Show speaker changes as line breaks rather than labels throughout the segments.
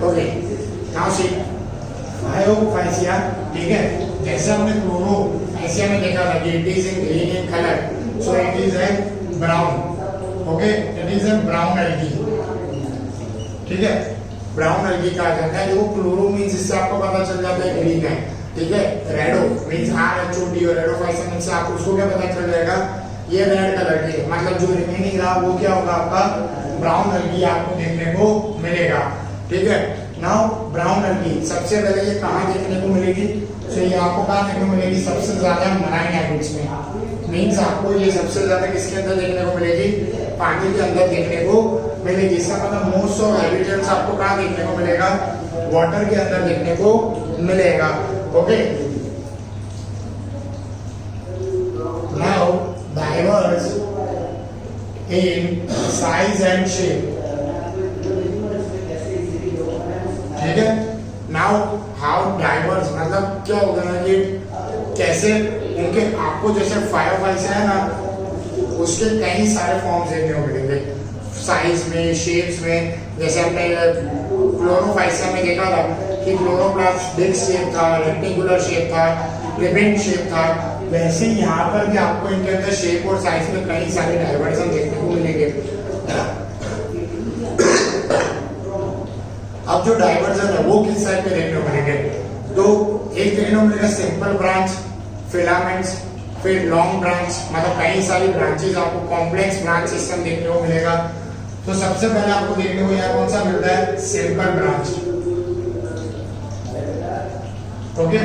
Okay, now see फायोफाइसिया, ठीक है। जैसे हमने क्लोरोफाइसिया में देखा था कि it is in green in colour, so it is a brown. Okay, it is a brown algae, ठीक है। ब्राउन एल्गी कहा जाता है। देखो क्लोरो मींस इससे आपको पता चल जाता है ग्रीन है, ठीक है। रेडो मींस RHOD और रेडोफाइसिया मींस आपको उसको क्या पता चल जाएगा, ये रेड कलर की है। मतलब जो रिमेनिंग रहा वो क्या होगा, आपका ब्राउन एल्गी आपको देखने को मिलेगा, ठीक है। नाउ ब्राउन एल्गी सबसे पहले ये कहाँ देखने को मिलेगी, तो ये आपको कहाँ देखने को मिलेगी, सबसे ज्यादा मराइन हैबिट्स में। मींस आपको ये सबसे ज्यादा किसके अंदर देखने को मिलेगी, पानी के अंदर देखने को मिलेगी। इसका मतलब मोस्ट ऑफ हैबिटेट्स आपको कहाँ देखने को मिलेगा, वाटर के अंदर देखने को मिलेगा। Okay, now diverse in size and shape, ठीक है। नाउ हाउ डाइवर्स मतलब क्या होगा ना कि कैसे उनके आपको जैसे फायोफाइसिया है ना, उसके कई सारे फॉर्म्स देखने को मिलेंगे, साइज में, शेप्स में। जैसे हमने क्लोरोफाइसिया में देखा था कि क्लोरोप्लास्ट डिस्क शेप था, रेक्टेंगुलर शेप था, रिबन शेप था। वैसे यहाँ पर भी आपको इनके अंदर शेप और साइज में कई सारे डाइवर्जन देखने को मिलेंगे। अब जो डाइवर्जन है वो किस साइड पे देखने को मिलेंगे, तो एक देखने को मिलेगा सिंपल ब्रांच, फिलामेंट्स, फिर लॉन्ग ब्रांच, मतलब कई सारी ब्रांचेस आपको कॉम्प्लेक्स ब्रांच सिस्टम देखने को मिलेगा। तो सबसे पहले आपको देखने को यहाँ कौन सा मिलता है, सिंपल ब्रांच। ओके,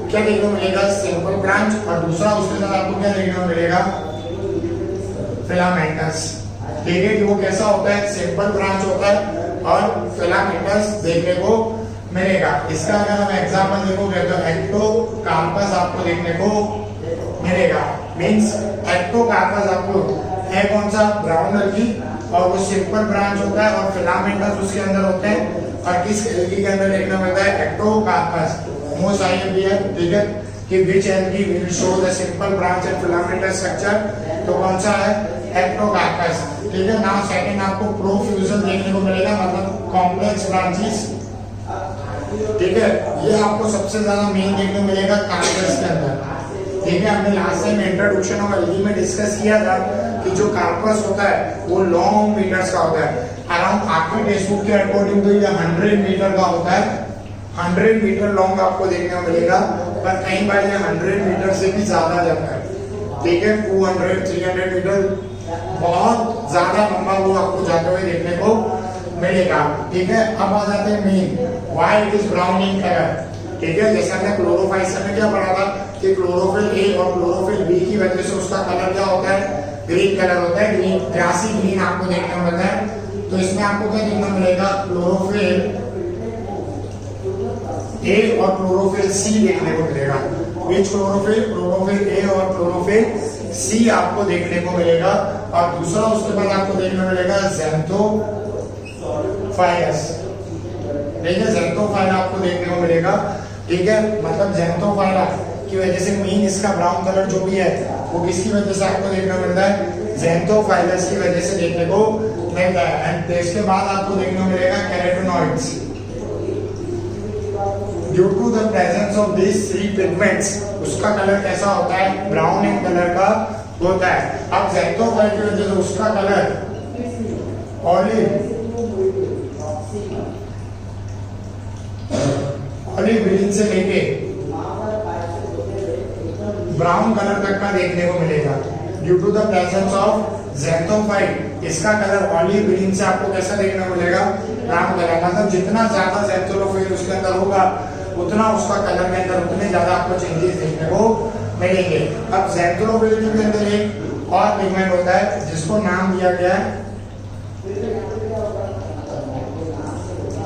क्या देखने को मिलेगा, सिंपल ब्रांच। और दूसरा उसके साथ आपको क्या देखने को मिलेगा, फिलामेंटस। ठीक है कि वो कैसा होता है, सिंपल ब्रांच होता है और फिलामेंटस देखने को मिलेगा। इसका अगर हम एग्जांपल देखोगे तो एक्टोकार्पस आपको देखने को मिलेगा। मींस एक्टोकार्पस आपको है कौन सा, ब्राउन एल्गी, और वो सिंपल ब्रांच होता है और फिलामेंटस उसके अंदर होते हैं। और किस एल्गी के अंदर देखने को मिलता है, एक्टोकार्पस। मोस्ट आइडिया, ठीक है, कि which algae will show the simple branch and filamentous structure, तो कौन सा है, एक्टोकार्पस। ठीक है। नाउ सेकंड आपको प्रोफ्यूजन देखने को मिलेगा, मतलब कॉम्प्लेक्स ब्रांचेस। ठीक है, ये आपको सबसे ज्यादा मेन देखने को मिलेगा कार्पस के अंदर। ठीक है, हमने last time introduction of algae में डिस्कस किया था कि जो कार्पस होता है वो लॉन्ग मीटर्स का होता है। अराउंड आपकी टेक्स्ट बुक के अकॉर्डिंग तो ये 100 मीटर का होता है, 100 मीटर लॉन्ग आपको देखने को मिलेगा। पर कई बार ये 100 मीटर से भी ज्यादा जाता है। ठीक है, 200, 300 मीटर, बहुत ज्यादा लंबा वो आपको जाते हुए देखने को मिलेगा। ठीक है, अब आ जाते हैं main, why it is brown in colour. ठीक है, जैसे हमने क्लोरोफाइसिया में क्या पढ़ा था कि क्लोरोफिल ए और क्लोरोफिल बी की वजह से उसका कलर क्या होता है, ग्रीन कलर होता है, ग्रीन, ग्रासी ग्रीन आपको देखने को मिलता है। तो इसमें आपको क्या देखने को मिलेगा, क्लोरोफिल ए और क्लोरोफिल सी देखने को मिलेगा। विच क्लोरोफिल, क्लोरोफिल ए और क्लोरोफिल सी आपको देखने को मिलेगा। और दूसरा उसके बाद आपको देखने को मिलेगा ज़ैंथोफाइलस। ठीक है, ज़ैंथोफाइल आपको देखने को मिलेगा। ठीक है, मतलब ज़ैंथोफाइला की वजह से मेन इसका ब्राउन कलर जो भी है वो किसकी वजह से आपको देखने को मिलता है, ज़ैंथोफाइलस की वजह से देखने को मिलता है। एंड इसके बाद आपको देखने को मिलेगा carotenoids. Due to the presence of this 3 pigments उसका कलर कैसा होता है, ब्राउन इन कलर का होता है। अब ज़ैंथोफाइल की वजह से उसका कलर ऑलिव ग्रीन से लेके ब्राउन कलर तक का देखने को मिलेगा। Due to the presence of xanthophyll इसका कलर ऑलिव ग्रीन से आपको कैसा देखने को मिलेगा, ब्राउन कलर। मतलब जितना ज्यादा ज़ैंथोफाइल उसके अंदर होगा उतना उसका कलर के अंदर उतने ज्यादा आपको चेंजेस देखने को मिलेंगे। अब ज़ैंथोफाइल के अंदर एक और पिगमेंट होता है जिसको नाम दिया गया है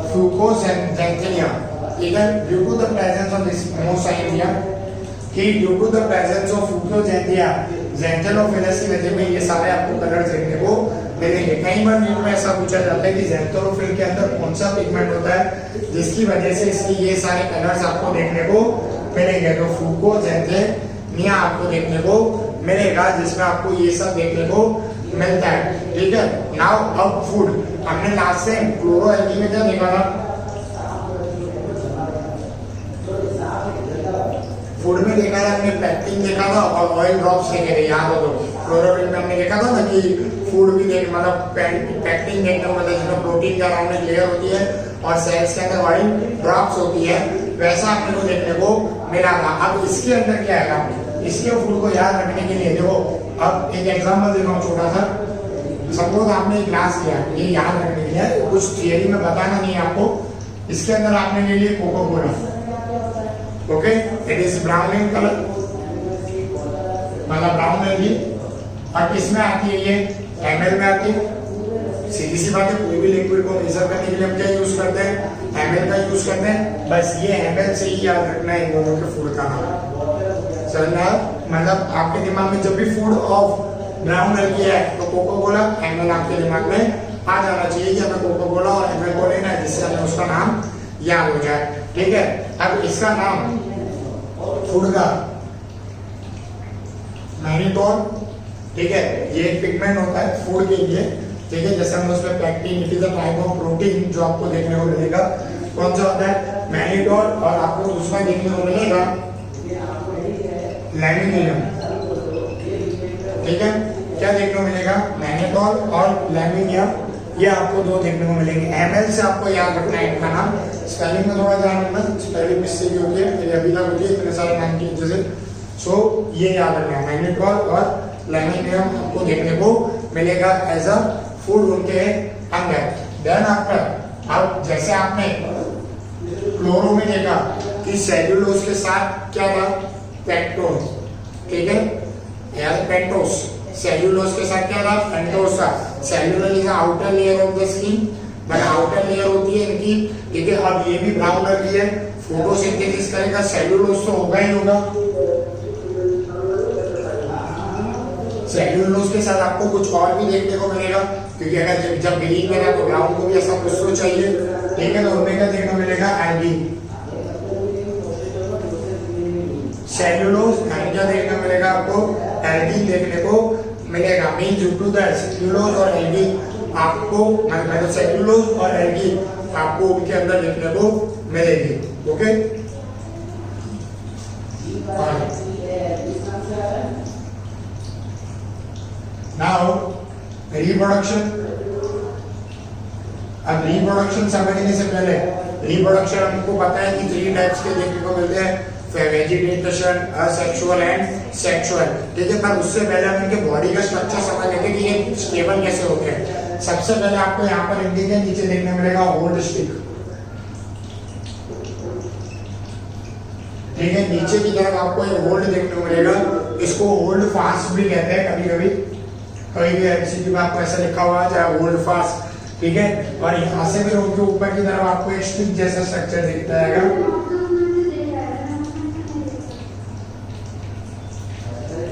फ्यूकोज़ैंथेलिया। ठीक है, due to the presence of this मोसाइनिया, कि due to the presence of fucoxanthin xanthophylls की वजह में ये सारे आपको कलर देखने को मिलेंगे। कई बार न्यूज में ऐसा पूछा जाता है कि ज़ैंथोफाइल के अंदर कौन सा पिगमेंट होता है जिसकी वजह से इसकी ये सारे कलर्स आपको देखने को मिलेंगे। तो फ्यूकोज़ैंथेलिया आपको देखने को मिलेगा जिसमें आपको ये सब देखने को मिलता है। ठीक है। नाउ अब फूड, हमने लास्ट से क्लोरो एल्गी में क्या देखा था, फूड में देखा था हमने पैक्टिन देखा था और ऑयल ड्रॉप्स देखे थे, याद हो तो क्लोरोफिल में हमने देखा था ना कि फूड भी देख मतलब पैक्टिन देखने को मतलब जिसमें प्रोटीन का अराउंड लेयर होती है और सेल्स के अंदर ऑयल ड्रॉप्स होती है, वैसा अपने को देखने को मिला था। अब इसके अंदर क्या है, इसके फूड को याद रखने के लिए देखो, अब एक एग्जांपल दे रहा हूँ छोटा सा। सपोज आपने एक ग्लास लिया, ये याद रखने के लिए, कुछ थियरी में बताना नहीं है आपको। इसके अंदर आपने ले लिया Coca Cola, okay, it is brown in colour, मतलब ब्राउन है ये। और किसमें आती है ये, एमएल में आती है। सीधी सी बात है, कोई भी लिक्विड को मेजर करने के लिए हम क्या यूज करते हैं, एमएल का यूज करते हैं। बस ये एमएल से ही याद रखना है इन दोनों के फूड का नाम। समझ में आया, मतलब आपके दिमाग में जब भी फूड ऑफ ब्राउन एल्गी है तो कोको कोला, एमएल आपके दिमाग में आ जाना चाहिए कि हमें कोको कोला और एमएल को लेना है, जिससे हमें उसका नाम याद हो जाए। ठीक है, अब इसका नाम फूड का मैनिटोल, ठीक है, ये एक पिगमेंट होता है फूड के लिए, ठीक है। जैसे हम उसमें pectin, it is a type of protein जो आपको देखने को मिलेगा। कौन सा होता है, मैनिटोल, और आपको दूसरा देखने को मिलेगा लैमिनियम, ठीक है। क्या देखने को मिलेगा, मैनिटोल और लैमिनियम, ये आपको दो देखने को मिलेंगे। एमएल से आपको याद रखना है इनका नाम, स्पेलिंग में थोड़ा ध्यान रखना, स्पेलिंग मिस्टेक होती है, ये अभी तक होती है इतने सारे नाम की वजह से। सो ये याद रखना है, मैनिटोल और लैमिनियम आपको देखने को मिलेगा एज अ फूड उनके अंदर। देन आफ्टर, अब जैसे आपने क्लोरो में देखा कि सेल्यूलोज के साथ क्या था, पेंटोस, ठीक है, यार पेंटोस, सेल्यूलोज के साथ क्या था, पेंटोस था। Cellulose is outer layer of the skin, but outer layer होती है इनकी, ठीक है। अब ये भी ब्राउन एल्गी है, फोटोसिंथेसिस करेगा, सेल्यूलोज तो होगा ही होगा। सेल्यूलोज के साथ आपको कुछ और भी देखने को मिलेगा, क्योंकि अगर जब ग्रीन में ना तो ब्राउन को भी ऐसा कुछ तो चाहिए, ठीक है। तो उनमें क्या देखने को मिलेगा, एल्गी, सेल्यूलोज एंड क्या देखने को मिलेगा आपको, एल्गी देखने को मिलेगा। Mean due to the cellulose और एल्गी आपको, मतलब सेल्यूलोज और एल्गी आपको उनके अंदर देखने को मिलेगी, ओके। Now reproduction. अब रिप्रोडक्शन समझने से पहले, रिप्रोडक्शन हमको पता है कि 3 टाइप्स के देखने को मिलते हैं, वेजिटेशन, असेक्सुअल एंड सेक्सुअल, ठीक है। पर उससे पहले हम इनके बॉडी का स्ट्रक्चर समझ लेते हैं कि ये स्टेबल कैसे होते हैं। सबसे पहले आपको यहाँ पर इनके के नीचे देखने मिलेगा होल्ड स्टिक, ठीक है। नीचे की तरफ आपको एक होल्ड देखने को मिलेगा, इसको होल्ड फास्ट भी कहते हैं कभी कभी, कहीं भी एमसीक्यू में आपको ऐसा लिखा हुआ है चाहे होल्ड फास्ट, ठीक है। और यहाँ से भी उनके ऊपर की तरफ आपको एक स्टिक जैसा स्ट्रक्चर दिखता है,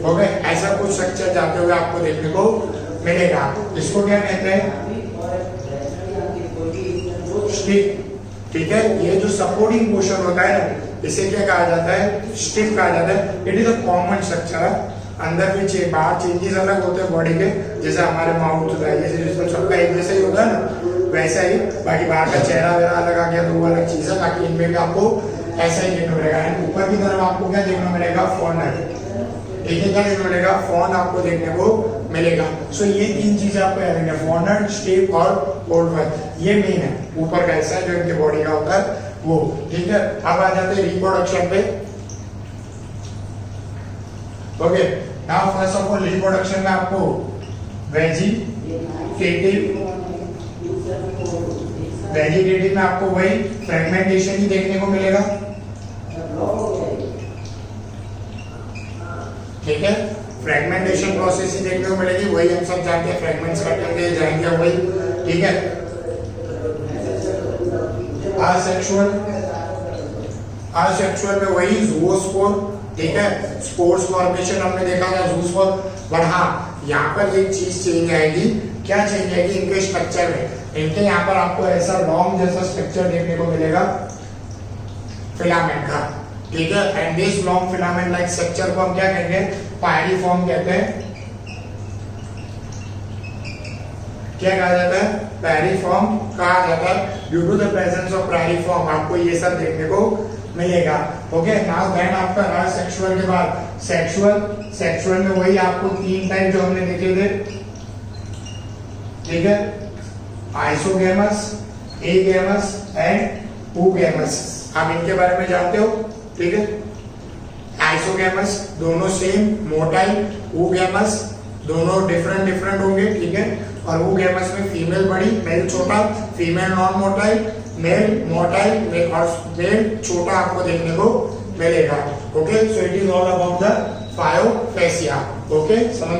ओके। ऐसा कुछ स्ट्रक्चर जाते हुए आपको देखने को मिलेगा। इसको क्या कहते हैं, स्टिक, ठीक है। ये जो सपोर्टिंग पोर्शन होता है ना, इसे क्या कहा जाता है, स्टिक कहा जाता है। It is a common structure. अंदर भी बाहर चेंजेस अलग होते हैं बॉडी के, जैसे हमारे माउथ होता है, जैसे सबका एक जैसा ही होता है ना, वैसा ही। बाकी बाहर का चेहरा वेरा अलग आ गया तो वो अलग चीज है, बाकी इनमें भी आपको ऐसा ही देखने मिलेगा। एंड ऊपर की तरफ आपको क्या देखने मिलेगा, फॉर्नर, ठीक है। क्या देखने मिलेगा, फॉन आपको देखने को मिलेगा। सो ये 3 चीजें आपको याद रखना, फॉर्नर, स्टिक और होल्ड, ये मेन है। ऊपर का हिस्सा जो इनके बॉडी का होता है वो, ठीक है। अब आ जाते हैं रिप्रोडक्शन पे, okay. Now first of all reproduction में आपको वेजिटेटिव में आपको वही फ्रेगमेंटेशन ही देखने को मिलेगा, ठीक है। फ्रेगमेंटेशन प्रोसेस ही देखने को मिलेगी, वही हम सब जानते हैं, फ्रेगमेंट्स कटेंगे जाएंगे वही, ठीक है। असेक्सुअल में वही ज़ूओस्पोर, ठीक है। स्पोर्स फॉर्मेशन हमने देखा था ज़ूओस्पोर, पर हाँ यहाँ पर एक चीज चेंज आएगी। क्या चेंज आएगी, इनके स्ट्रक्चर में। इनके यहाँ पर आपको ऐसा लॉन्ग जैसा स्ट्रक्चर देखने को मिलेगा फिलामेंट का, ठीक है। And this long filament like structure को हम क्या कहेंगे, पायरिफॉर्म कहते हैं, क्या कहा जाता है, पैरिफॉर्म कहा जाता है। Due to the presence of pyriform आपको ये सब देखने को मिलेगा। Okay, now then after asexual के बाद सेक्सुअल में वही आपको 3 टाइप जो हमने देखे थे, ठीक है, आइसोगेमस, एगेमस एंड oogamous। आप इनके बारे में जानते हो, ठीक है। आइसोगेमस दोनों सेम मोटाइल, oogamous दोनों डिफरेंट होंगे, ठीक है। और oogamous में फीमेल बड़ी, मेल छोटा, female non motile, male motile और मेल छोटा आपको देखने को मिलेगा। Okay, so it is all about the phaeophyceae. Okay, समझ